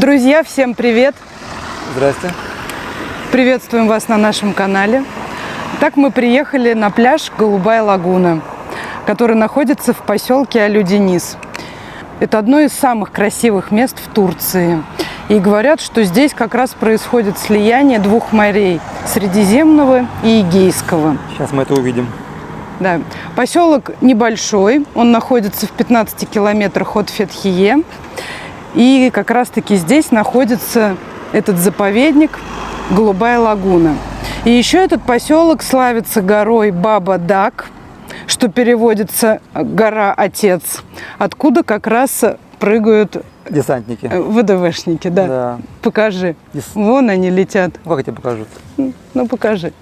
Друзья, всем привет! Здрасте! Приветствуем вас на нашем канале. Так мы приехали на пляж Голубая лагуна, который находится в поселке Алю-Дениз. Это одно из самых красивых мест в Турции. И говорят, что здесь как раз происходит слияние двух морей – Средиземного и Эгейского. Сейчас мы это увидим. Да. Поселок небольшой, он находится в 15 километрах от Фетхие. И как раз-таки здесь находится этот заповедник Голубая лагуна. И еще этот поселок славится горой Баба-Даг, что переводится «гора-отец», откуда как раз прыгают десантники. ВДВшники, да. Да. Покажи. Вон они летят. Как я тебе покажу? Ну, покажи.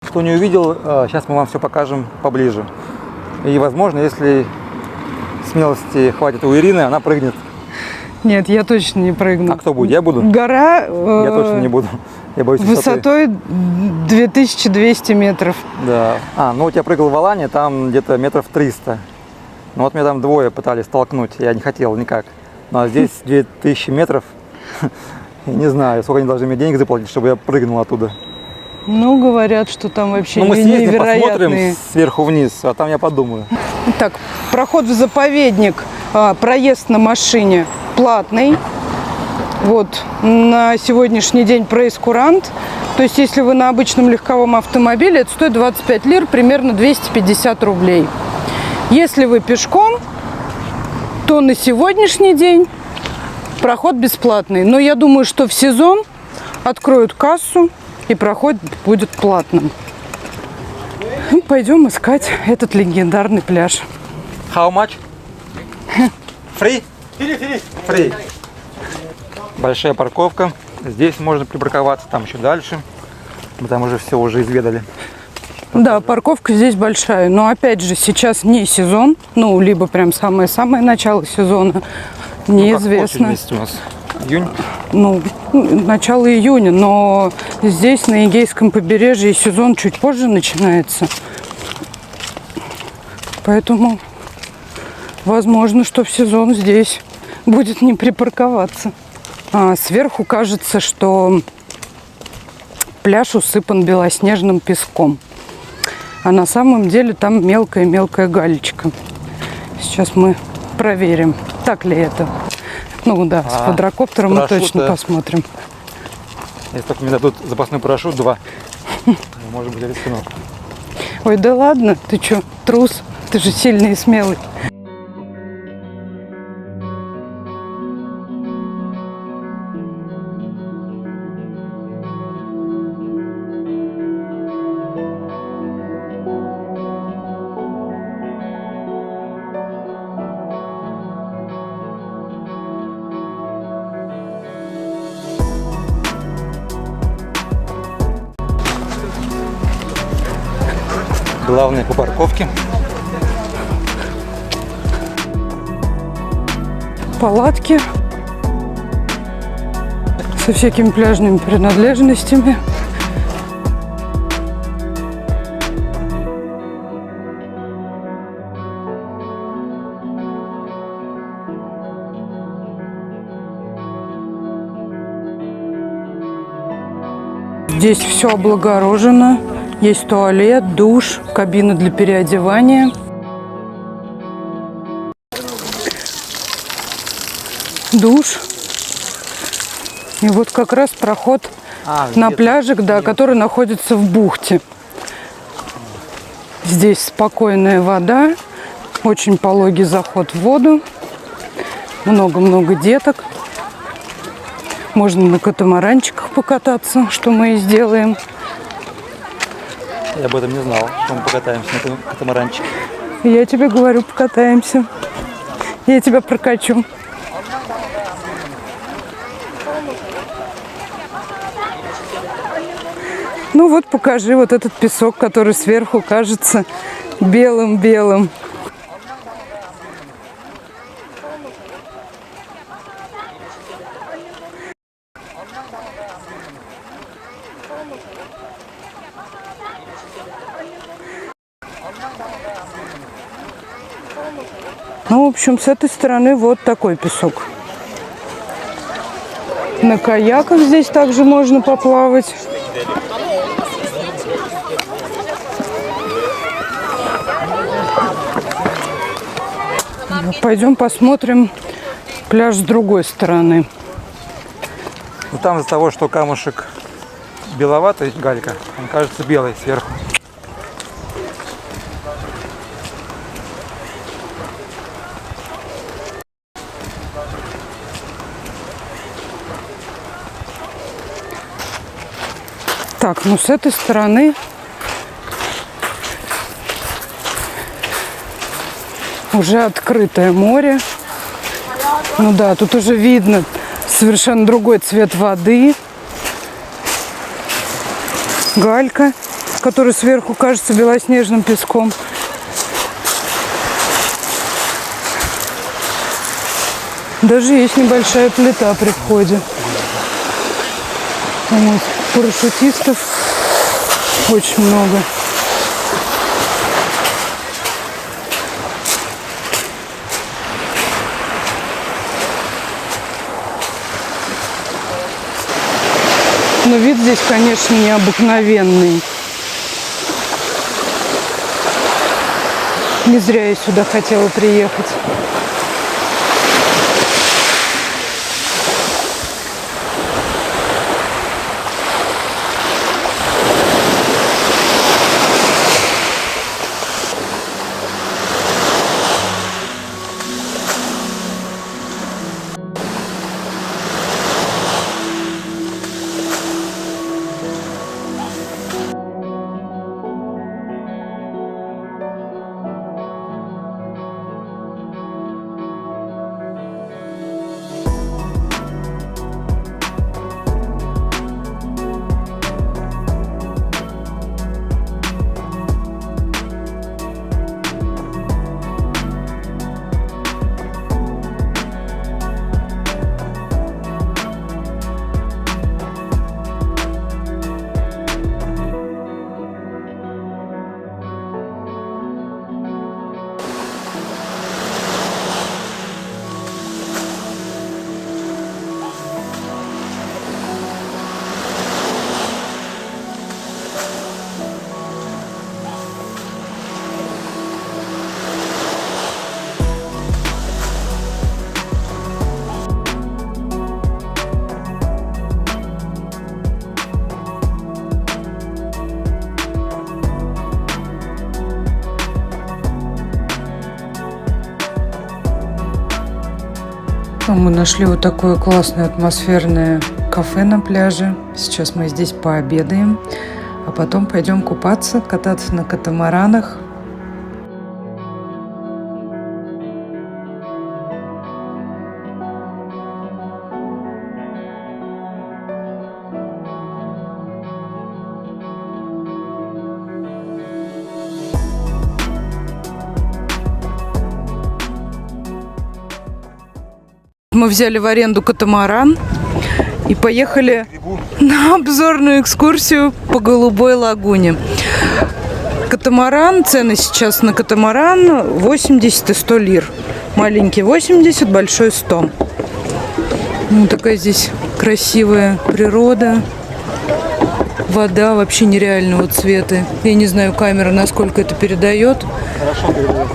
Кто не увидел, сейчас мы вам все покажем поближе. И, возможно, если смелости хватит у Ирины, она прыгнет. Нет, я точно не прыгну. А кто будет? Я буду? Гора... Я точно не буду. Я боюсь высотой 2200 метров. Да. Ну я прыгал в Алане, там где-то метров 300. Ну вот меня там двое пытались толкнуть, я не хотел никак. Ну а здесь 2000 метров. Я не знаю, сколько они должны мне денег заплатить, чтобы я прыгнул оттуда. Ну, говорят, что там вообще мы съездим, невероятные. посмотрим сверху вниз, а там я подумаю. Так, проход в заповедник, проезд на машине платный. Вот, на сегодняшний день прейскурант. То есть, если вы на обычном легковом автомобиле, это стоит 25 лир, примерно 250 рублей. Если вы пешком, то на сегодняшний день проход бесплатный. Но я думаю, что в сезон откроют кассу, и проход будет платным. И пойдем искать этот легендарный пляж. How much? Free? Free. Большая парковка. Здесь можно припарковаться, там еще дальше. Мы там уже все уже изведали. Да, парковка здесь большая. Но опять же, сейчас не сезон. Ну, либо прям самое-самое начало сезона. Неизвестно. Месяц у нас? Июнь? Ну, начало июня, но здесь, на Эгейском побережье, сезон чуть позже начинается. Поэтому возможно, что в сезон здесь будет не припарковаться. Сверху кажется, что пляж усыпан белоснежным песком. А на самом деле там мелкая-мелкая галечка. Сейчас мы проверим, так ли это. Ну да, с квадрокоптером мы точно посмотрим. Если только мне дадут запасной парашют 2, может быть, я рискну. Ой, да ладно, ты что, трус? Ты же сильный и смелый. Главное по парковке. Палатки со всякими пляжными принадлежностями. Здесь все облагорожено. Есть туалет, душ, кабина для переодевания. Душ. И вот как раз проход на пляжик, да, который находится в бухте. Здесь спокойная вода, очень пологий заход в воду, много-много деток. Можно на катамаранчиках покататься, что мы и сделаем. Я об этом не знал, что мы покатаемся на катамаранчике. Я тебе говорю, покатаемся. Я тебя прокачу. Ну вот покажи вот этот песок, который сверху кажется белым-белым. Ну, в общем, с этой стороны вот такой песок. На каяках здесь также можно поплавать. Пойдем посмотрим пляж с другой стороны. Ну, там из-за того, что камушек беловатый, галька, он кажется белый сверху. Так, ну с этой стороны уже открытое море. Ну да, тут уже видно совершенно другой цвет воды. Галька, которая сверху кажется белоснежным песком. Даже есть небольшая плита при входе. Вот. Парашютистов очень много. Но вид здесь, конечно, необыкновенный. Не зря я сюда хотела приехать. Мы нашли вот такое классное атмосферное кафе на пляже. Сейчас мы здесь пообедаем, а потом пойдем купаться, кататься на катамаранах. Мы взяли в аренду катамаран и поехали на обзорную экскурсию по Голубой лагуне. Катамаран, цены сейчас на катамаран 80 и 100 лир. Маленький 80, большой 100. Ну, такая здесь красивая природа. Вода вообще нереального цвета. Я не знаю, камера насколько это передает. Хорошо передает.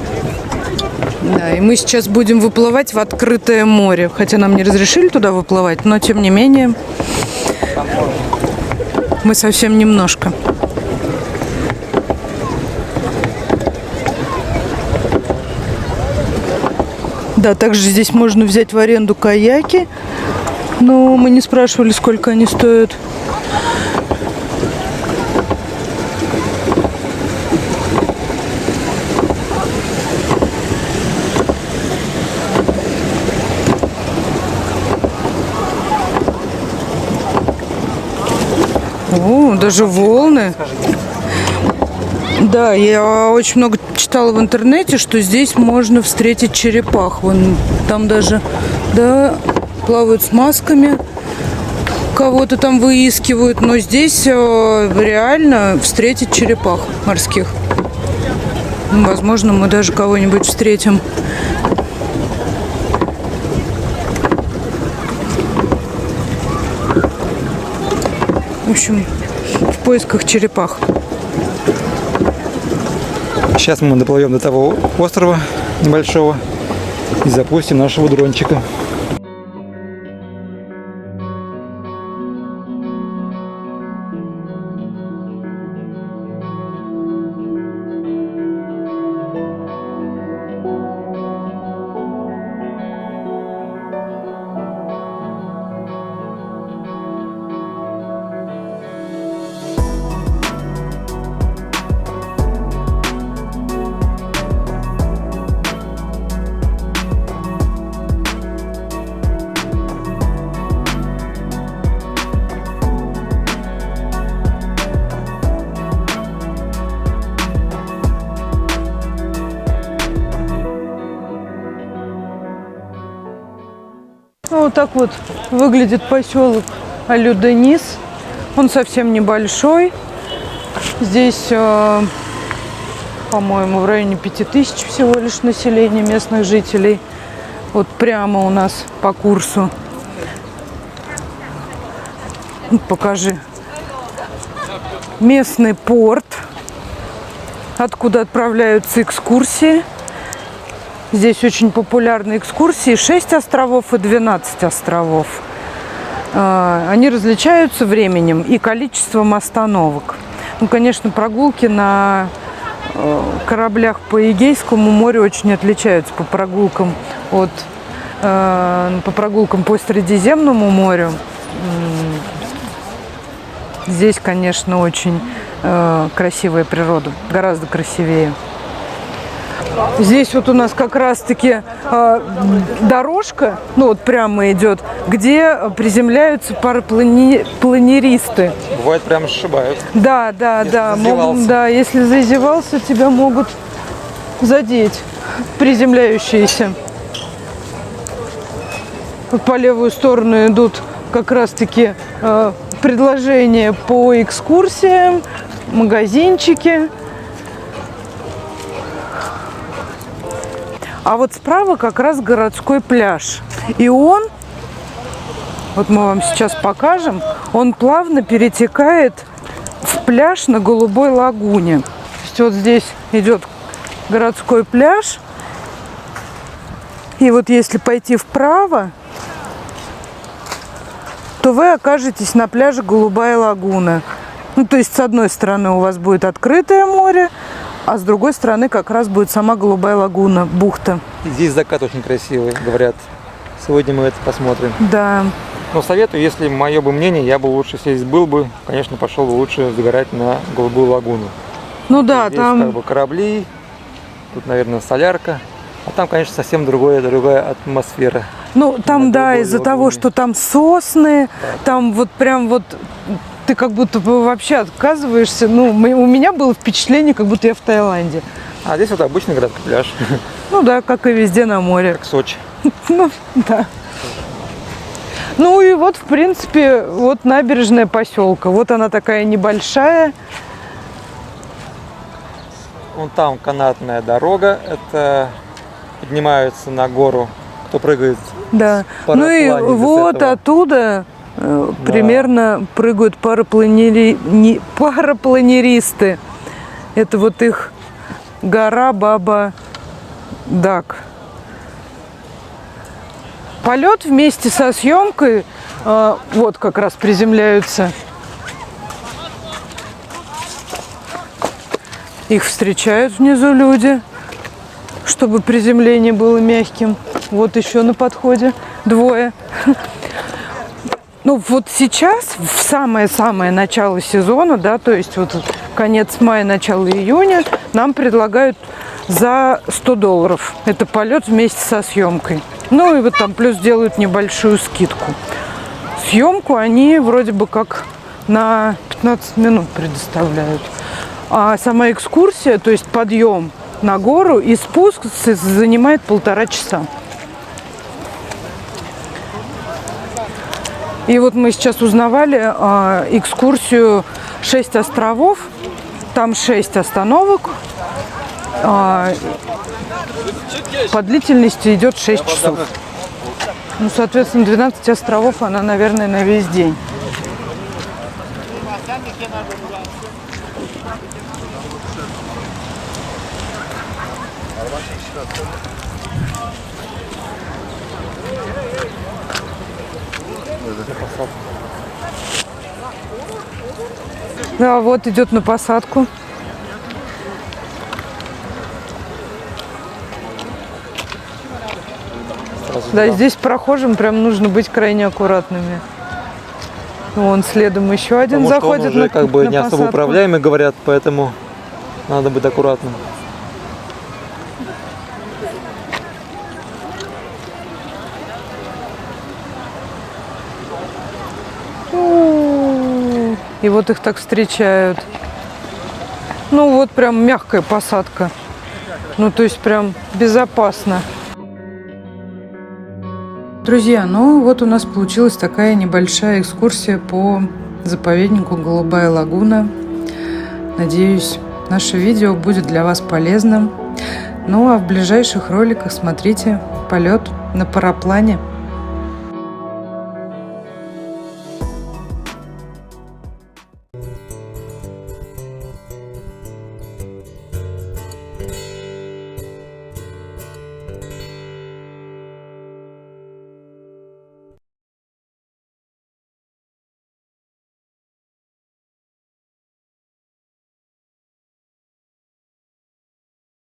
Да, и мы сейчас будем выплывать в открытое море. Хотя нам не разрешили туда выплывать, но тем не менее мы совсем немножко. Да, также здесь можно взять в аренду каяки, но мы не спрашивали, сколько они стоят. О, даже волны. Да, я очень много читала в интернете, что здесь можно встретить черепах. Вон там даже, да, плавают с масками, кого-то там выискивают. Но здесь реально встретить черепах морских. Возможно, мы даже кого-нибудь встретим. В общем, в поисках черепах. Сейчас мы доплывем до того острова небольшого и запустим нашего дрончика. Ну, вот так вот выглядит поселок Алю-Денис. Он совсем небольшой. Здесь, по-моему, в районе 5000 всего лишь населения местных жителей. Вот прямо у нас по курсу. Покажи. Местный порт, откуда отправляются экскурсии. Здесь очень популярны экскурсии. 6 островов и 12 островов. Они различаются временем и количеством остановок. Ну, конечно, прогулки на кораблях по Эгейскому морю очень отличаются по прогулкам по Средиземному морю. Здесь, конечно, очень красивая природа, гораздо красивее. Здесь вот у нас как раз-таки дорожка, ну вот прямо идет, где приземляются парапланеристы. Бывает, прям сшибают. Да. Да, если зазевался, тебя могут задеть приземляющиеся. Вот по левую сторону идут как раз-таки предложения по экскурсиям, магазинчики. А вот справа как раз городской пляж. И он, вот мы вам сейчас покажем, он плавно перетекает в пляж на Голубой лагуне. То есть вот здесь идет городской пляж. И вот если пойти вправо, то вы окажетесь на пляже Голубая лагуна. Ну, то есть с одной стороны у вас будет открытое море, а с другой стороны как раз будет сама Голубая лагуна, бухта. Здесь закат очень красивый, говорят. Сегодня мы это посмотрим. Да. Но советую, если мое бы мнение, я бы лучше, если здесь был бы, конечно, пошел бы лучше загорать на Голубую лагуну. Ну да, здесь там как бы корабли, тут, наверное, солярка. А там, конечно, совсем другая атмосфера. Ну, там, на да, Голубой из-за того, лагуне. что там сосны, там вот прям вот ты как будто бы вообще отказываешься. Ну, у меня было впечатление, как будто я в Таиланде. А здесь вот обычный городской пляж, Ну да, как и везде на море. как Сочи. Ну, да. Ну и вот, в принципе, вот набережная поселка. Вот она такая небольшая. Вон там канатная дорога, это поднимаются на гору, кто прыгает. Да. Ну и Парапланер из вот этого. оттуда примерно прыгают парапланеристы. Это вот их гора Баба Дак. Полет вместе со съемкой, вот как раз приземляются. Их встречают внизу люди, чтобы приземление было мягким. Вот еще на подходе двое. Ну вот сейчас, в самое-самое начало сезона, да, то есть вот конец мая, начало июня, нам предлагают за $100. Это полет вместе со съемкой. Ну и вот там плюс делают небольшую скидку. Съемку они вроде бы как на 15 минут предоставляют. А сама экскурсия, то есть подъем на гору и спуск занимает 1,5 часа. И вот мы сейчас узнавали экскурсию 6 островов. Там 6 остановок. По длительности идет 6 часов. Ну, соответственно, 12 островов она, наверное, на весь день. Да, вот идет на посадку. Да, здесь прохожим прям нужно быть крайне аккуратными. Вон следом еще один Потому заходит что он уже на, как бы на не особо посадку. управляемый, говорят, поэтому надо быть аккуратным. И вот их так встречают. Ну вот прям мягкая посадка. Ну то есть прям безопасно. Друзья, ну вот у нас получилась такая небольшая экскурсия по заповеднику Голубая лагуна. Надеюсь, наше видео будет для вас полезным. Ну а в ближайших роликах смотрите полет на параплане.